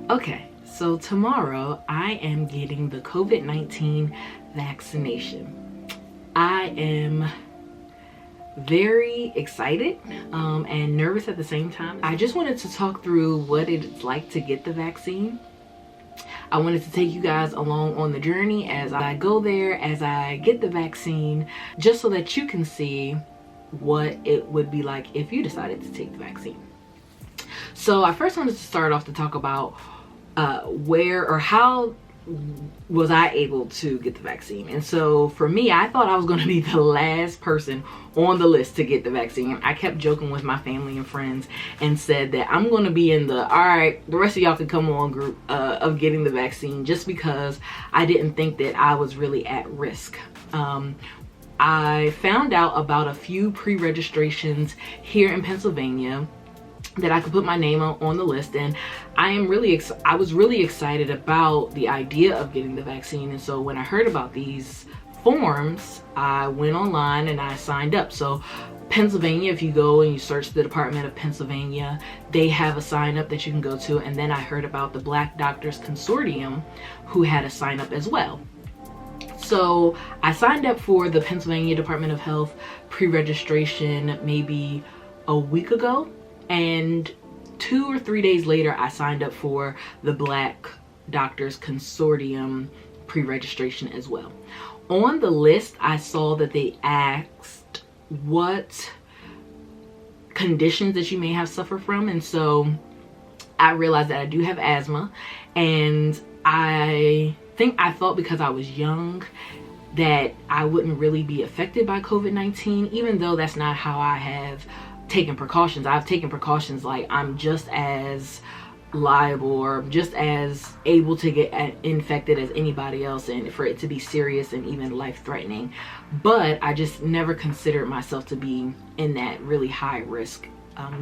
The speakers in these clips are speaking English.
Okay, so tomorrow I am getting the COVID-19 vaccination. I am very excited and nervous at the same time. I just wanted to talk through what it's like to get the vaccine. I wanted to take you guys along on the journey as I go there, as I get the vaccine, just so that you can see what it would be like if you decided to take the vaccine. So I first wanted to start off to talk about where or how was I able to get the vaccine. And so for me, I thought I was going to be the last person on the list to get the vaccine. I kept joking with my family and friends and said that I'm going to be in the all right, the rest of y'all can come on group of getting the vaccine, just because I didn't think that I was really at risk. I found out about a few pre-registrations here in Pennsylvania that I could put my name on the list, and I was really excited about the idea of getting the vaccine. And so when I heard about these forms, I went online and I signed up. So Pennsylvania, if you go and you search the Department of Pennsylvania, they have a sign up that you can go to. And then I heard about the Black Doctors Consortium, who had a sign up as well. So I signed up for the Pennsylvania Department of Health pre-registration maybe a week ago. And 2 or 3 days later, I signed up for the Black Doctors Consortium pre-registration as well. On the list, I saw that they asked what conditions that you may have suffered from. And so I realized that I do have asthma. And I think I thought because I was young that I wouldn't really be affected by COVID-19, even though that's not how I have taken precautions. I've taken precautions like I'm just as liable or just as able to get infected as anybody else, and for it to be serious and even life-threatening. But I just never considered myself to be in that really high risk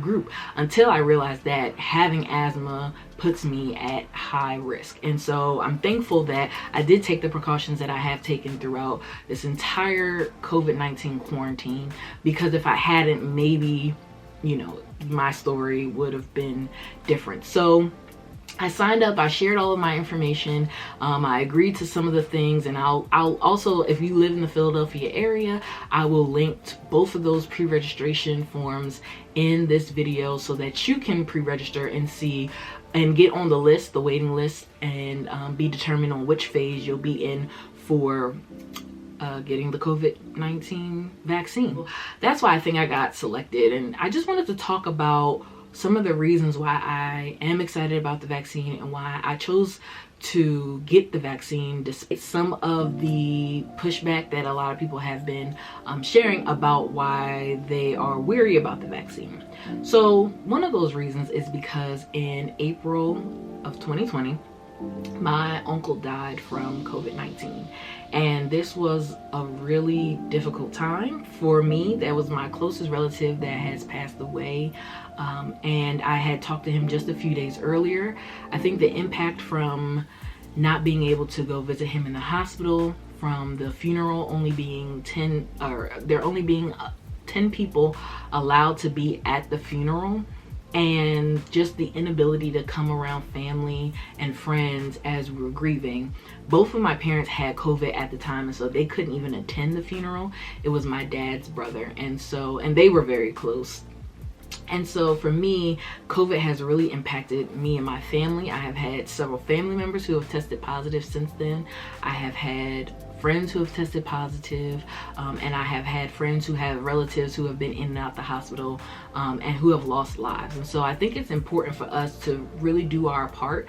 group until I realized that having asthma puts me at high risk. And so I'm thankful that I did take the precautions that I have taken throughout this entire COVID-19 quarantine, because if I hadn't, maybe, you know, my story would have been different. So I signed up, I shared all of my information, I agreed to some of the things, and I'll also, if you live in the Philadelphia area, I will link to both of those pre-registration forms in this video so that you can pre-register and see and get on the list, the waiting list, and be determined on which phase you'll be in for getting the COVID-19 vaccine. That's why I think I got selected, and I just wanted to talk about some of the reasons why I am excited about the vaccine and why I chose to get the vaccine despite some of the pushback that a lot of people have been sharing about why they are weary about the vaccine. So one of those reasons is because in April of 2020, my uncle died from COVID-19, and this was a really difficult time for me. That was my closest relative that has passed away, and I had talked to him just a few days earlier. I think the impact from not being able to go visit him in the hospital, from the funeral only being 10 people allowed to be at the funeral, and just the inability to come around family and friends as we were grieving. Both of my parents had COVID at the time, and so they couldn't even attend the funeral. It was my dad's brother, and they were very close. And so for me, COVID has really impacted me and my family. I have had several family members who have tested positive since then. I have had friends who have tested positive, and I have had friends who have relatives who have been in and out the hospital, and who have lost lives. And so I think it's important for us to really do our part,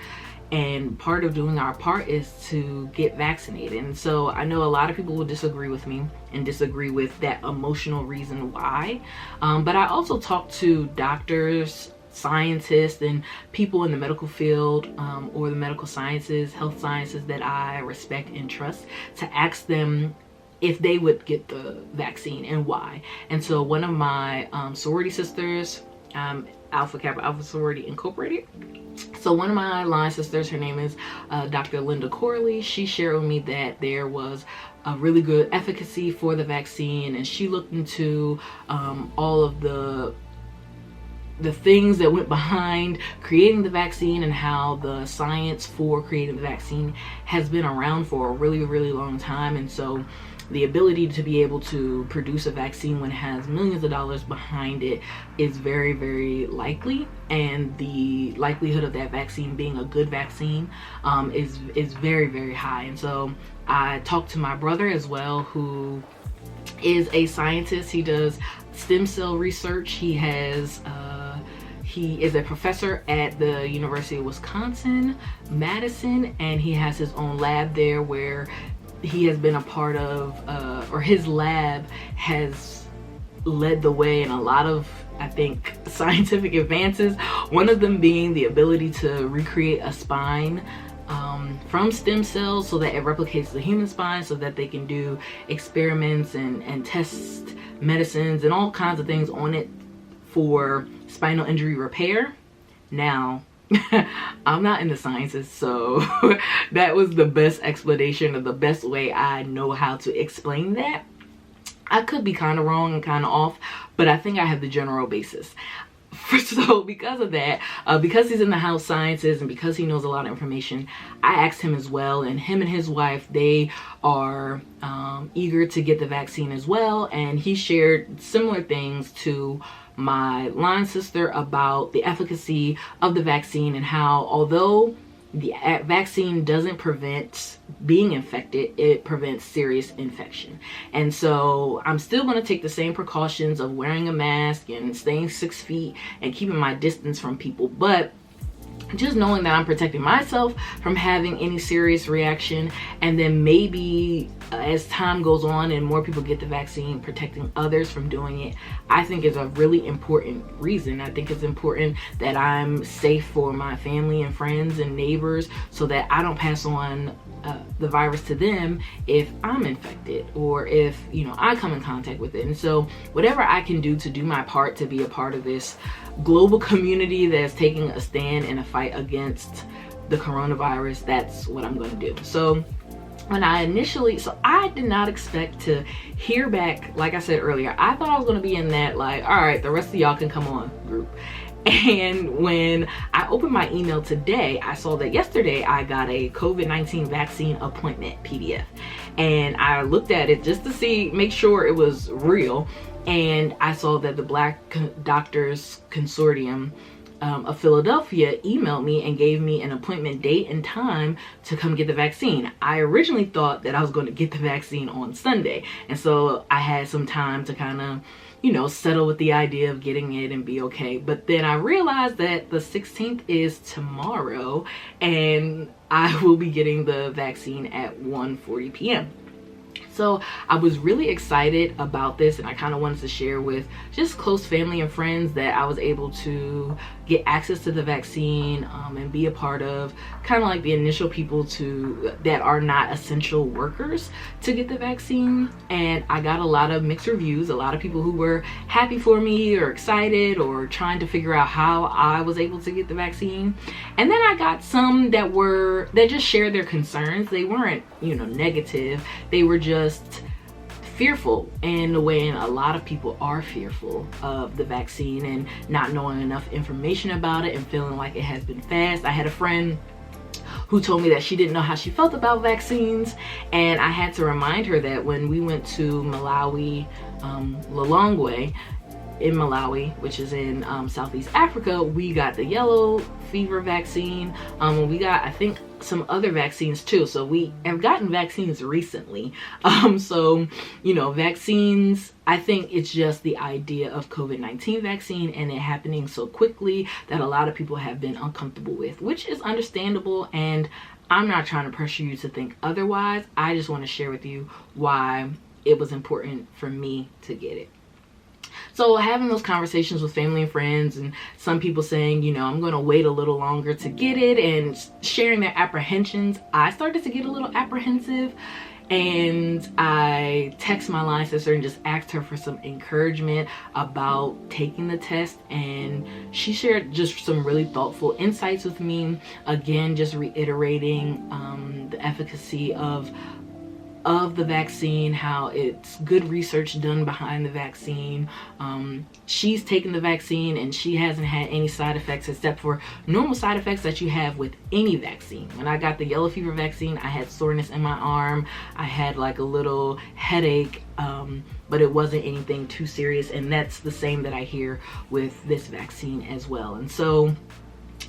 and part of doing our part is to get vaccinated. And so I know a lot of people will disagree with me and disagree with that emotional reason why, but I also talk to doctors, scientists, and people in the medical field, or the medical sciences, health sciences that I respect and trust, to ask them if they would get the vaccine and why. And so one of my sorority sisters, Alpha Kappa Alpha Sorority Incorporated. So one of my line sisters, her name is Dr. Linda Corley. She shared with me that there was a really good efficacy for the vaccine, and she looked into all of the the things that went behind creating the vaccine and how the science for creating the vaccine has been around for a really, really long time. And so the ability to be able to produce a vaccine when it has millions of dollars behind it is very, very likely, and the likelihood of that vaccine being a good vaccine is very, very high. And so I talked to my brother as well, who is a scientist. He does stem cell research. He is a professor at the University of Wisconsin-Madison, and he has his own lab there where he has been a part of, or his lab has led the way in a lot of, I think, scientific advances. One of them being the ability to recreate a spine from stem cells so that it replicates the human spine, so that they can do experiments and test medicines and all kinds of things on it for spinal injury repair. Now, I'm not in the sciences, so that was the best explanation, or the best way I know how to explain that. I could be kind of wrong and kind of off, but I think I have the general basis. So because of that, because he's in the health sciences and because he knows a lot of information, I asked him as well, and him and his wife, they are eager to get the vaccine as well. And he shared similar things to my line sister about the efficacy of the vaccine, and how although the vaccine doesn't prevent being infected, it prevents serious infection. And so I'm still going to take the same precautions of wearing a mask and staying 6 feet and keeping my distance from people, but just knowing that I'm protecting myself from having any serious reaction, and then maybe as time goes on and more people get the vaccine, protecting others from doing it, I think is a really important reason. I think it's important that I'm safe for my family and friends and neighbors, so that I don't pass on the virus to them if I'm infected, or if, you know, I come in contact with it. And so whatever I can do to do my part to be a part of this global community that's taking a stand in a fight against the coronavirus, that's what I'm going to do. So when I did not expect to hear back. Like I said earlier, I thought I was going to be in that, like, all right, the rest of y'all can come on group. And when I opened my email today, I saw that yesterday I got a COVID-19 vaccine appointment PDF, and I looked at it just to make sure it was real. And I saw that the Black Doctors Consortium of Philadelphia emailed me and gave me an appointment date and time to come get the vaccine. I originally thought that I was going to get the vaccine on Sunday, and so I had some time to kind of, you know, settle with the idea of getting it and be okay. But then I realized that the 16th is tomorrow, and I will be getting the vaccine at 1:40 p.m. So I was really excited about this, and I kind of wanted to share with just close family and friends that I was able to get access to the vaccine and be a part of kind of like the initial people that are not essential workers to get the vaccine. And I got a lot of mixed reviews, a lot of people who were happy for me or excited or trying to figure out how I was able to get the vaccine. And then I got some that just shared their concerns. They weren't, you know, negative. They were just fearful in a way, and a lot of people are fearful of the vaccine and not knowing enough information about it and feeling like it has been fast. I had a friend who told me that she didn't know how she felt about vaccines, and I had to remind her that when we went to Malawi, Lilongwe in Malawi, which is in Southeast Africa, we got the yellow fever vaccine. We got, I think, some other vaccines too. So we have gotten vaccines recently. So, you know, vaccines, I think it's just the idea of COVID-19 vaccine and it happening so quickly that a lot of people have been uncomfortable with, which is understandable. And I'm not trying to pressure you to think otherwise. I just want to share with you why it was important for me to get it. So having those conversations with family and friends, and some people saying, you know, I'm going to wait a little longer to get it, and sharing their apprehensions, I started to get a little apprehensive. And I text my line sister and just asked her for some encouragement about taking the test, and she shared just some really thoughtful insights with me. Again, just reiterating the efficacy of of the vaccine, how it's good research done behind the vaccine. She's taken the vaccine and she hasn't had any side effects except for normal side effects that you have with any vaccine. When I got the yellow fever vaccine, I had soreness in my arm. I had like a little headache, but it wasn't anything too serious. And that's the same that I hear with this vaccine as well. And so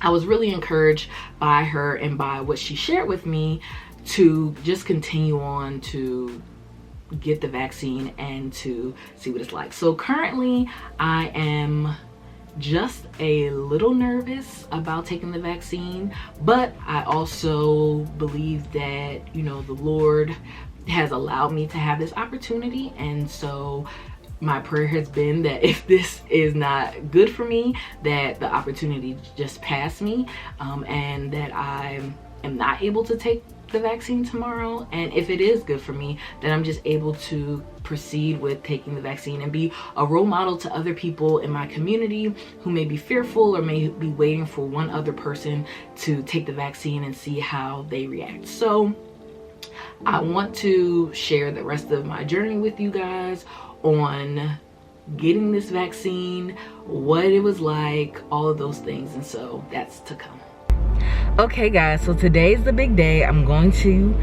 I was really encouraged by her and by what she shared with me to just continue on to get the vaccine and to see what it's like. So currently I am just a little nervous about taking the vaccine, but I also believe that, you know, the Lord has allowed me to have this opportunity. And so my prayer has been that if this is not good for me, that the opportunity just pass me, and that I am not able to take the vaccine tomorrow. And if it is good for me, then I'm just able to proceed with taking the vaccine and be a role model to other people in my community who may be fearful or may be waiting for one other person to take the vaccine and see how they react. So I want to share the rest of my journey with you guys on getting this vaccine, what it was like, all of those things. And so that's to come. Okay guys, so today's the big day. I'm going to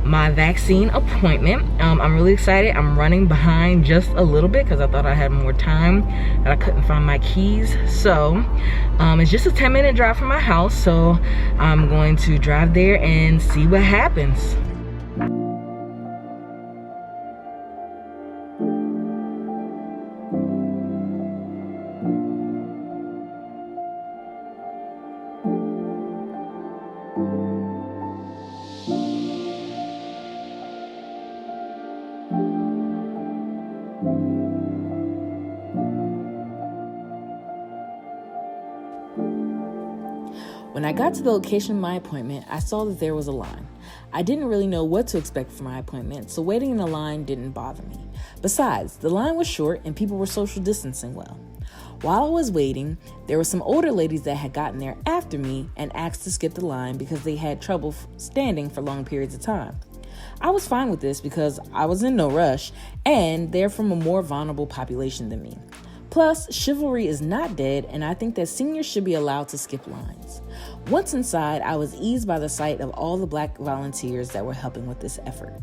my vaccine appointment. I'm really excited. I'm running behind just a little bit because I thought I had more time and I couldn't find my keys. So it's just a 10-minute drive from my house, so I'm going to drive there and see what happens. When I got to the location of my appointment, I saw that there was a line. I didn't really know what to expect for my appointment, so waiting in the line didn't bother me. Besides, the line was short and people were social distancing well. While I was waiting, there were some older ladies that had gotten there after me and asked to skip the line because they had trouble standing for long periods of time. I was fine with this because I was in no rush and they're from a more vulnerable population than me. Plus, chivalry is not dead, and I think that seniors should be allowed to skip lines. Once inside, I was eased by the sight of all the Black volunteers that were helping with this effort.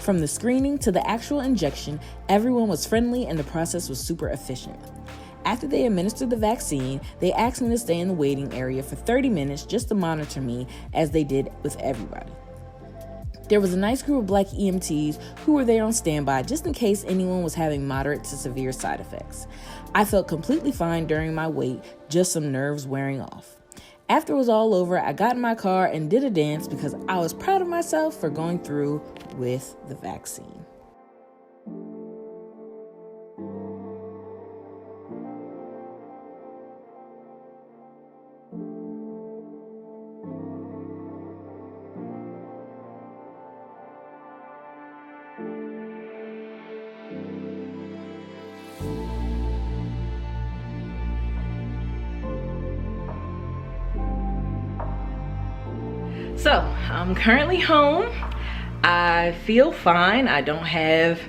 From the screening to the actual injection, everyone was friendly and the process was super efficient. After they administered the vaccine, they asked me to stay in the waiting area for 30 minutes just to monitor me, as they did with everybody. There was a nice group of Black EMTs who were there on standby just in case anyone was having moderate to severe side effects. I felt completely fine during my wait, just some nerves wearing off. After it was all over, I got in my car and did a dance because I was proud of myself for going through with the vaccine. So I'm currently home. I feel fine. I don't have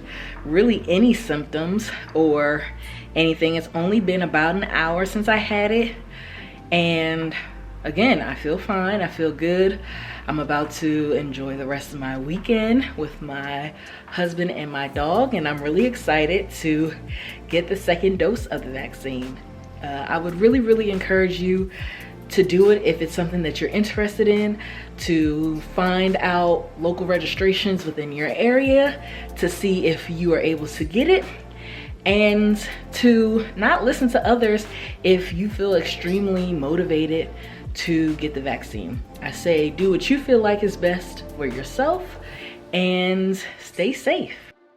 really any symptoms or anything. It's only been about an hour since I had it. And again, I feel fine. I feel good. I'm about to enjoy the rest of my weekend with my husband and my dog. And I'm really excited to get the second dose of the vaccine. I would really encourage you to do it if it's something that you're interested in, to find out local registrations within your area to see if you are able to get it, and to not listen to others if you feel extremely motivated to get the vaccine. I say do what you feel like is best for yourself and stay safe.